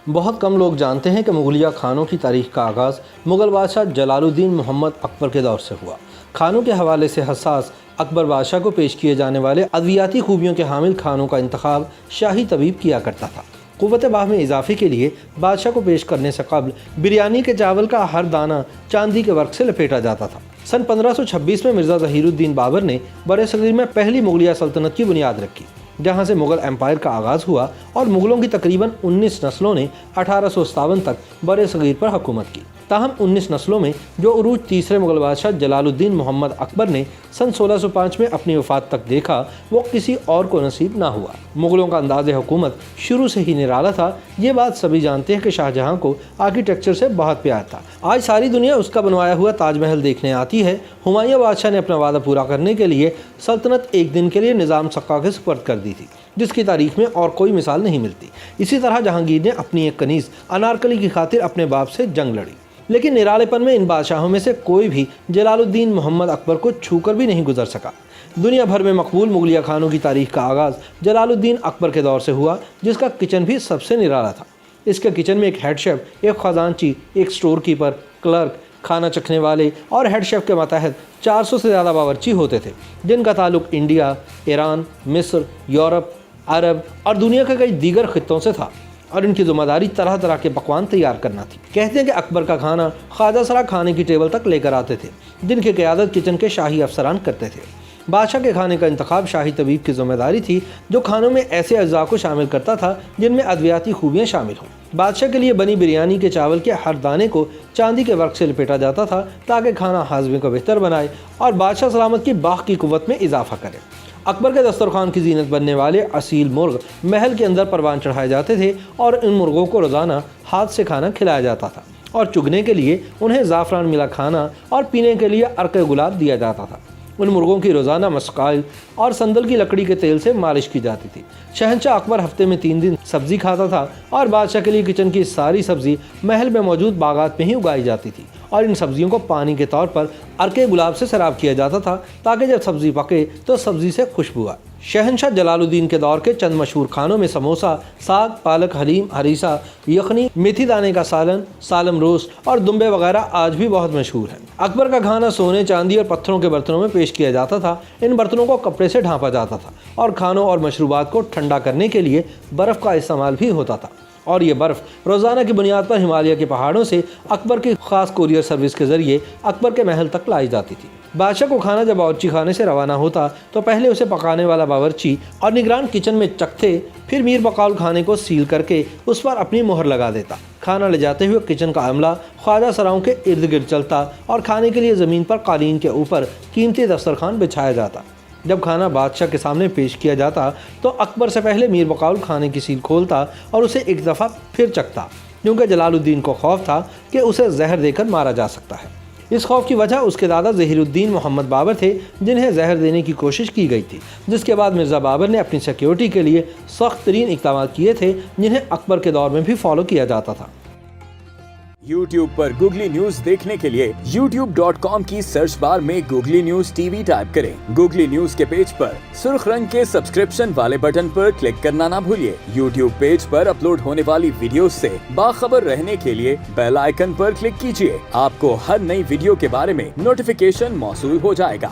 بہت کم لوگ جانتے ہیں کہ مغلیہ کھانوں کی تاریخ کا آغاز مغل بادشاہ جلال الدین محمد اکبر کے دور سے ہوا۔ کھانوں کے حوالے سے حساس اکبر بادشاہ کو پیش کیے جانے والے ادویاتی خوبیوں کے حامل کھانوں کا انتخاب شاہی طبیب کیا کرتا تھا۔ قوت باہ میں اضافے کے لیے بادشاہ کو پیش کرنے سے قبل بریانی کے چاول کا ہر دانہ چاندی کے ورق سے لپیٹا جاتا تھا۔ سن 1526 میں مرزا ظہیر الدین بابر نے برصغیر میں پہلی مغلیہ سلطنت کی بنیاد رکھی، جہاں سے مغل امپائر کا آغاز ہوا اور مغلوں کی تقریباً 19 نسلوں نے 1857 تک برصغیر پر حکومت کی۔ تاہم 19 نسلوں میں جو عروج تیسرے مغل بادشاہ جلال الدین محمد اکبر نے سن 1605 میں اپنی وفات تک دیکھا، وہ کسی اور کو نصیب نہ ہوا۔ مغلوں کا انداز حکومت شروع سے ہی نرالا تھا۔ یہ بات سبھی جانتے ہیں کہ شاہ جہاں کو آرکیٹیکچر سے بہت پیار تھا۔ آج ساری دنیا اس کا بنوایا ہوا تاج محل دیکھنے آتی ہے۔ ہمایوں بادشاہ نے اپنا وعدہ پورا کرنے کے لیے سلطنت ایک دن کے لیے نظام سقا کے سپرد کر دی تھی، جس کی تاریخ میں اور کوئی مثال نہیں ملتی۔ اسی طرح جہانگیر نے اپنی ایک کنیز انارکلی کی خاطر اپنے باپ سے جنگ لڑی، لیکن نرالے پن میں ان بادشاہوں میں سے کوئی بھی جلال الدین محمد اکبر کو چھو کر بھی نہیں گزر سکا۔ دنیا بھر میں مقبول مغلیہ کھانوں کی تاریخ کا آغاز جلال الدین اکبر کے دور سے ہوا، جس کا کچن بھی سب سے نرالا تھا۔ اس کے کچن میں ایک ہیڈ شیف، ایک خزانچی، ایک سٹور کیپر، کلرک، کھانا چکھنے والے اور ہیڈ شیف کے ماتحت 400 سے زیادہ باورچی ہوتے تھے، جن کا تعلق انڈیا، ایران، مصر، یورپ، عرب اور دنیا کے کئی دیگر خطوں سے تھا، اور ان کی ذمہ داری طرح طرح کے پکوان تیار کرنا تھی۔ کہتے ہیں کہ اکبر کا کھانا خواجہ سرا کھانے کی ٹیبل تک لے کر آتے تھے، جن کی قیادت کچن کے شاہی افسران کرتے تھے۔ بادشاہ کے کھانے کا انتخاب شاہی طبیب کی ذمہ داری تھی، جو کھانوں میں ایسے اجزاء کو شامل کرتا تھا جن میں ادویاتی خوبیاں شامل ہوں۔ بادشاہ کے لیے بنی بریانی کے چاول کے ہر دانے کو چاندی کے ورق سے لپیٹا جاتا تھا، تاکہ کھانا ہاضمے کو بہتر بنائے اور بادشاہ سلامت کی باغ کی قوت میں اضافہ کرے۔ اکبر کے دسترخوان کی زینت بننے والے اصیل مرغ محل کے اندر پروان چڑھائے جاتے تھے، اور ان مرغوں کو روزانہ ہاتھ سے کھانا کھلایا جاتا تھا، اور چگنے کے لیے انہیں زعفران ملا کھانا اور پینے کے لیے عرق گلاب دیا جاتا تھا۔ ان مرغوں کی روزانہ مسقائل اور سندل کی لکڑی کے تیل سے مالش کی جاتی تھی۔ شہنشاہ اکبر ہفتے میں 3 دن سبزی کھاتا تھا، اور بادشاہ کے لیے کچن کی ساری سبزی محل میں موجود باغات میں ہی اگائی جاتی تھی، اور ان سبزیوں کو پانی کے طور پر عرق گلاب سے سیراب کیا جاتا تھا، تاکہ جب سبزی پکے تو سبزی سے خوشبو آئے۔ شہنشاہ جلال الدین کے دور کے چند مشہور کھانوں میں سموسا، ساگ، پالک، حلیم، ہریسہ، یخنی، میتھی دانے کا سالن، سالم روسٹ اور دمبے وغیرہ آج بھی بہت مشہور ہیں۔ اکبر کا کھانا سونے، چاندی اور پتھروں کے برتنوں میں پیش کیا جاتا تھا۔ ان برتنوں کو کپڑے سے ڈھانپا جاتا تھا، اور کھانوں اور مشروبات کو ٹھنڈا کرنے کے لیے برف کا استعمال بھی ہوتا تھا، اور یہ برف روزانہ کی بنیاد پر ہمالیہ کے پہاڑوں سے اکبر کی خاص کوریئر سروس کے ذریعے اکبر کے محل تک لائی جاتی تھی۔ بادشاہ کو کھانا جب باورچی خانے سے روانہ ہوتا تو پہلے اسے پکانے والا باورچی اور نگران کچن میں چکھتے، پھر میر بقول کھانے کو سیل کر کے اس پر اپنی مہر لگا دیتا۔ کھانا لے جاتے ہوئے کچن کا عملہ خواجہ سراؤں کے ارد گرد چلتا، اور کھانے کے لیے زمین پر قالین کے اوپر قیمتی دسترخوان بچھایا جاتا۔ جب کھانا بادشاہ کے سامنے پیش کیا جاتا تو اکبر سے پہلے میر بقول کھانے کی سیل کھولتا اور اسے ایک دفعہ پھر چکھتا، کیونکہ جلال الدین کو خوف تھا کہ اسے زہر دے کر مارا جا سکتا ہے۔ اس خوف کی وجہ اس کے دادا ظہیر الدین محمد بابر تھے، جنہیں زہر دینے کی کوشش کی گئی تھی، جس کے بعد مرزا بابر نے اپنی سیکیورٹی کے لیے سخت ترین اقدامات کیے تھے، جنہیں اکبر کے دور میں بھی فالو کیا جاتا تھا۔ YouTube پر گوگلی نیوز دیکھنے کے لیے youtube.com کی سرچ بار میں googly news T V type کریں۔ گوگلی نیوز کے پیج پر سرخ رنگ کے سبسکرپشن والے بٹن پر کلک کرنا نہ بھولیے۔ YouTube پیج پر اپلوڈ ہونے والی ویڈیوز سے باخبر رہنے کے لیے بیل آئیکن پر کلک کیجیے۔ آپ کو ہر نئی ویڈیو کے بارے میں نوٹیفیکیشن موصول ہو جائے گا۔